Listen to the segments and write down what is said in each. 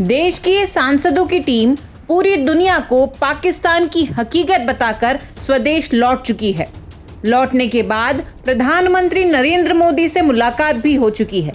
देश की सांसदों की टीम पूरी दुनिया को पाकिस्तान की हकीकत बताकर स्वदेश लौट चुकी है। लौटने के बाद प्रधानमंत्री नरेंद्र मोदी से मुलाकात भी हो चुकी है।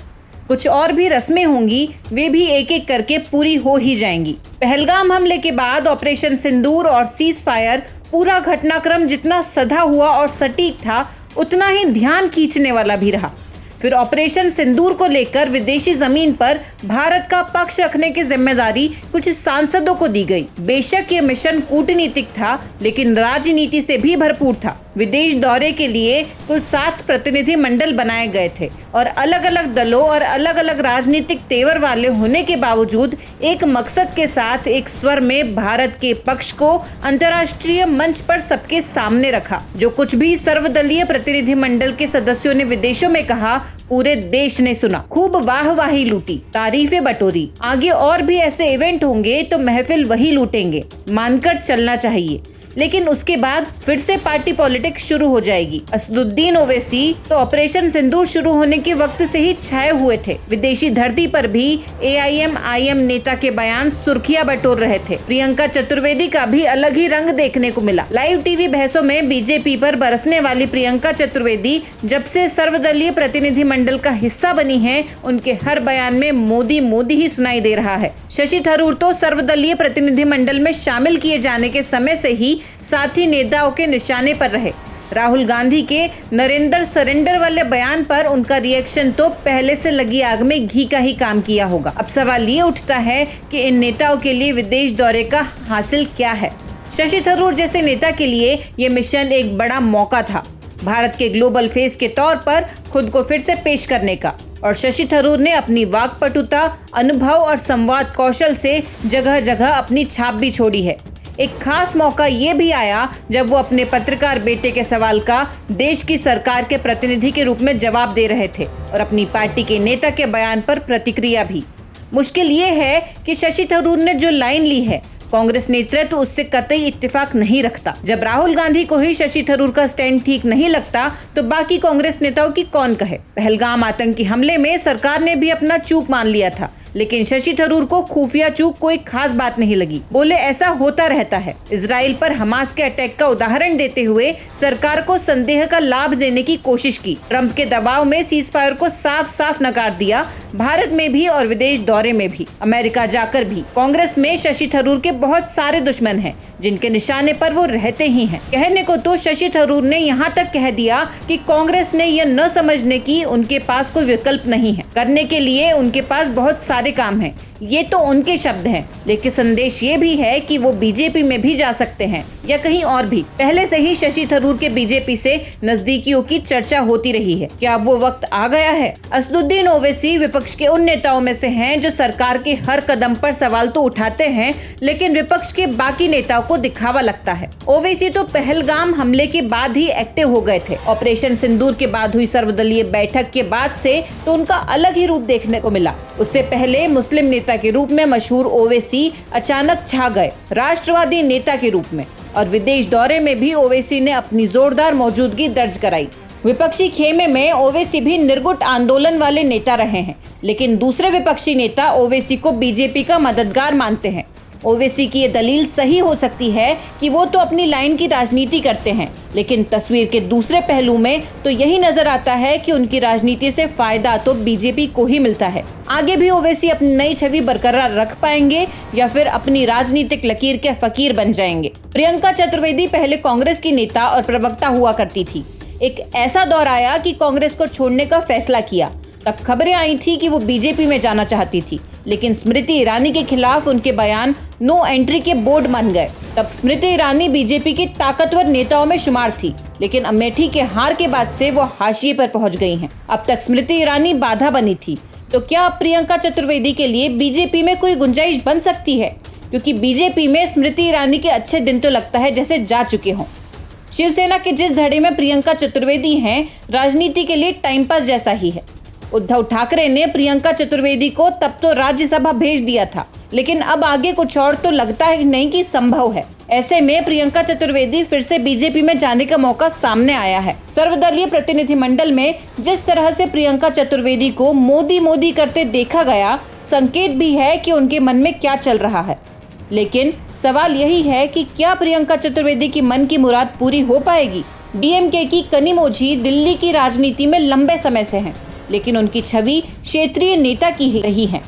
कुछ और भी रस्में होंगी, वे भी एक एक करके पूरी हो ही जाएंगी। पहलगाम हमले के बाद ऑपरेशन सिंदूर और सीज फायर पूरा घटनाक्रम जितना सधा हुआ और सटीक था, उतना ही ध्यान खींचने वाला भी रहा। फिर ऑपरेशन सिंदूर को लेकर विदेशी जमीन पर भारत का पक्ष रखने की जिम्मेदारी कुछ सांसदों को दी गई। बेशक ये मिशन कूटनीतिक था, लेकिन राजनीति से भी भरपूर था। विदेश दौरे के लिए कुल 7 प्रतिनिधि मंडल बनाए गए थे और अलग अलग दलों और अलग अलग राजनीतिक तेवर वाले होने के बावजूद एक मकसद के साथ एक स्वर में भारत के पक्ष को अंतर्राष्ट्रीय मंच पर सबके सामने रखा। जो कुछ भी सर्वदलीय प्रतिनिधि मंडल के सदस्यों ने विदेशों में कहा, पूरे देश ने सुना, खूब वाहवाही लूटी, तारीफें बटोरी। आगे और भी ऐसे इवेंट होंगे तो महफिल वही लूटेंगे, मानकर चलना चाहिए। लेकिन उसके बाद फिर से पार्टी पॉलिटिक्स शुरू हो जाएगी। असदुद्दीन ओवैसी तो ऑपरेशन सिंदूर शुरू होने के वक्त से ही छाए हुए थे। विदेशी धरती पर भी AIM नेता के बयान सुर्खियां बटोर रहे थे। प्रियंका चतुर्वेदी का भी अलग ही रंग देखने को मिला। लाइव टीवी बहसों में बीजेपी पर बरसने वाली प्रियंका चतुर्वेदी जब से सर्वदलीय प्रतिनिधि मंडल का हिस्सा बनी है, उनके हर बयान में मोदी मोदी ही सुनाई दे रहा है। शशि थरूर तो सर्वदलीय प्रतिनिधि मंडल में शामिल किए जाने के समय से ही साथी नेताओं के निशाने पर रहे। राहुल गांधी के नरेंद्र सरेंडर वाले बयान पर उनका रिएक्शन तो पहले से लगी आग में घी का ही काम किया होगा। अब सवाल ये उठता है कि इन नेताओं के लिए विदेश दौरे का हासिल क्या है। शशि थरूर जैसे नेता के लिए ये मिशन एक बड़ा मौका था, भारत के ग्लोबल फेस के तौर पर खुद को फिर से पेश करने का। और शशि थरूर ने अपनी वाक्पटुता, अनुभव और संवाद कौशल से जगह जगह अपनी छाप भी छोड़ी है। एक खास मौका ये भी आया जब वो अपने पत्रकार बेटे के सवाल का देश की सरकार के प्रतिनिधि के रूप में जवाब दे रहे थे और अपनी पार्टी के नेता के बयान पर प्रतिक्रिया भी। मुश्किल ये है कि शशि थरूर ने जो लाइन ली है, कांग्रेस नेतृत्व उससे कतई इत्तेफाक नहीं रखता। जब राहुल गांधी को ही शशि थरूर का स्टैंड ठीक नहीं लगता, तो बाकी कांग्रेस नेताओं की कौन कहे। पहलगाम आतंकी हमले में सरकार ने भी अपना चूक मान लिया था, लेकिन शशि थरूर को खुफिया चूक कोई खास बात नहीं लगी। बोले ऐसा होता रहता है। इजराइल पर हमास के अटैक का उदाहरण देते हुए सरकार को संदेह का लाभ देने की कोशिश की। ट्रंप के दबाव में सीज फायर को साफ साफ नकार दिया, भारत में भी और विदेश दौरे में भी, अमेरिका जाकर भी। कांग्रेस में शशि थरूर के बहुत सारे दुश्मन हैं, जिनके निशाने पर वो रहते ही हैं। कहने को तो शशि थरूर ने यहाँ तक कह दिया कि कांग्रेस ने यह न समझने की उनके पास कोई विकल्प नहीं है, करने के लिए उनके पास बहुत सारे काम है। ये तो उनके शब्द हैं, लेकिन संदेश ये भी है कि वो बीजेपी में भी जा सकते हैं या कहीं और भी। पहले से ही शशि थरूर के बीजेपी से नजदीकियों की चर्चा होती रही है। क्या अब वो वक्त आ गया है? असदुद्दीन ओवैसी विपक्ष के उन नेताओं में से हैं जो सरकार के हर कदम पर सवाल तो उठाते हैं, लेकिन विपक्ष के बाकी नेताओं को दिखावा लगता है। ओवैसी तो पहलगाम हमले के बाद ही एक्टिव हो गए थे। ऑपरेशन सिंदूर के बाद हुई सर्वदलीय बैठक के बाद से तो उनका अलग ही रूप देखने को मिला। उससे पहले मुस्लिम नेता के रूप में मशहूर ओवैसी अचानक छा गए राष्ट्रवादी नेता के रूप में, और विदेश दौरे में भी ओवैसी ने अपनी जोरदार मौजूदगी दर्ज कराई। विपक्षी खेमे में ओवैसी भी निर्गुट आंदोलन वाले नेता रहे हैं, लेकिन दूसरे विपक्षी नेता ओवैसी को बीजेपी का मददगार मानते हैं। ओवैसी की ये दलील सही हो सकती है कि वो तो अपनी लाइन की राजनीति करते हैं, लेकिन तस्वीर के दूसरे पहलू में तो यही नजर आता है कि उनकी राजनीति से फायदा तो बीजेपी को ही मिलता है। आगे भी ओवैसी अपनी नई छवि बरकरार रख पाएंगे या फिर अपनी राजनीतिक लकीर के फकीर बन जाएंगे। प्रियंका चतुर्वेदी पहले कांग्रेस की नेता और प्रवक्ता हुआ करती थी। एक ऐसा दौर आया कि कांग्रेस को छोड़ने का फैसला किया। तब खबरें आई थी कि वो बीजेपी में जाना चाहती थी, लेकिन स्मृति ईरानी के खिलाफ उनके बयान नो एंट्री के बोर्ड बन गए। तब स्मृति ईरानी बीजेपी की ताकतवर नेताओं में शुमार थी, लेकिन अमेठी के हार के बाद से वो हाशिए पर पहुंच गई हैं। अब तक स्मृति ईरानी बाधा बनी थी, तो क्या प्रियंका चतुर्वेदी के लिए बीजेपी में कोई गुंजाइश बन सकती है? क्योंकि बीजेपी में स्मृति ईरानी के अच्छे दिन तो लगता है जैसे जा चुके हों। शिवसेना के जिस धड़े में प्रियंका चतुर्वेदी हैं, राजनीति के लिए टाइम पास जैसा ही है। उद्धव ठाकरे ने प्रियंका चतुर्वेदी को तब तो राज्यसभा भेज दिया था, लेकिन अब आगे कुछ और तो लगता है नहीं कि संभव है। ऐसे में प्रियंका चतुर्वेदी फिर से बीजेपी में जाने का मौका सामने आया है। सर्वदलीय प्रतिनिधिमंडल में जिस तरह से प्रियंका चतुर्वेदी को मोदी मोदी करते देखा गया, संकेत भी है कि उनके मन में क्या चल रहा है। लेकिन सवाल यही है कि क्या प्रियंका चतुर्वेदी की मन की मुराद पूरी हो पाएगी। डीएमके की कनिमोझी दिल्ली की राजनीति में लंबे समय से हैं, लेकिन उनकी छवि क्षेत्रीय नेता की ही रही है।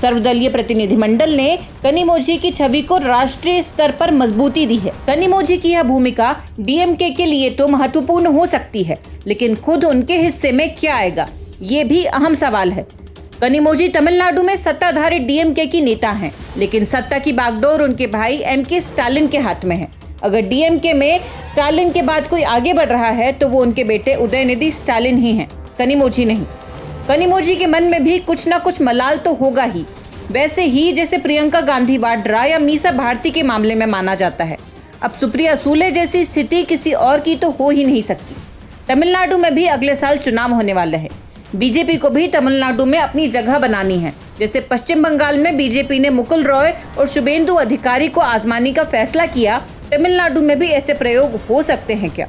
सर्वदलीय प्रतिनिधिमंडल ने कनिमोझी की छवि को राष्ट्रीय स्तर पर मजबूती दी है। कनिमोझी की यह भूमिका डीएमके के लिए तो महत्वपूर्ण हो सकती है, लेकिन खुद उनके हिस्से में क्या आएगा, ये भी अहम सवाल है। कनिमोझी तमिलनाडु में सत्ताधारी डीएमके की नेता हैं, लेकिन सत्ता की बागडोर उनके भाई एमके स्टालिन के हाथ में है। अगर डीएमके में स्टालिन के बाद कोई आगे बढ़ रहा है तो वो उनके बेटे उदयनिधि स्टालिन ही हैं, कनिमोझी नहीं। कनिमोझी के मन में भी कुछ ना कुछ मलाल तो होगा ही, वैसे ही जैसे प्रियंका गांधी वाड्रा या मीसा भारती के मामले में माना जाता है। अब सुप्रिया सूले जैसी स्थिति किसी और की तो हो ही नहीं सकती। तमिलनाडु में भी अगले साल चुनाव होने वाले हैं। बीजेपी को भी तमिलनाडु में अपनी जगह बनानी है। जैसे पश्चिम बंगाल में बीजेपी ने मुकुल रॉय और शुभेंदु अधिकारी को आजमाने का फैसला किया, तमिलनाडु में भी ऐसे प्रयोग हो सकते हैं क्या?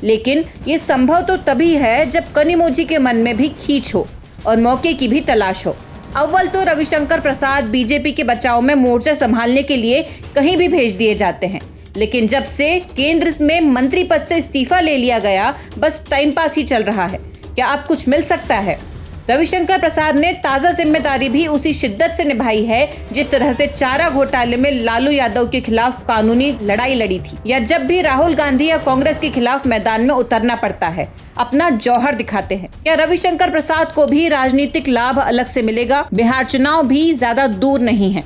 लेकिन ये संभव तो तभी है जब कनिमोझी के मन में भी खींच हो और मौके की भी तलाश हो। अव्वल तो रविशंकर प्रसाद बीजेपी के बचाव में मोर्चा संभालने के लिए कहीं भी भेज दिए जाते हैं, लेकिन जब से केंद्र में मंत्री पद से इस्तीफा ले लिया गया, बस टाइम पास ही चल रहा है। क्या अब कुछ मिल सकता है? रविशंकर प्रसाद ने ताज़ा जिम्मेदारी भी उसी शिद्दत से निभाई है जिस तरह से चारा घोटाले में लालू यादव के खिलाफ कानूनी लड़ाई लड़ी थी, या जब भी राहुल गांधी या कांग्रेस के खिलाफ मैदान में उतरना पड़ता है, अपना जौहर दिखाते हैं। क्या रविशंकर प्रसाद को भी राजनीतिक लाभ अलग से मिलेगा? बिहार चुनाव भी ज्यादा दूर नहीं है।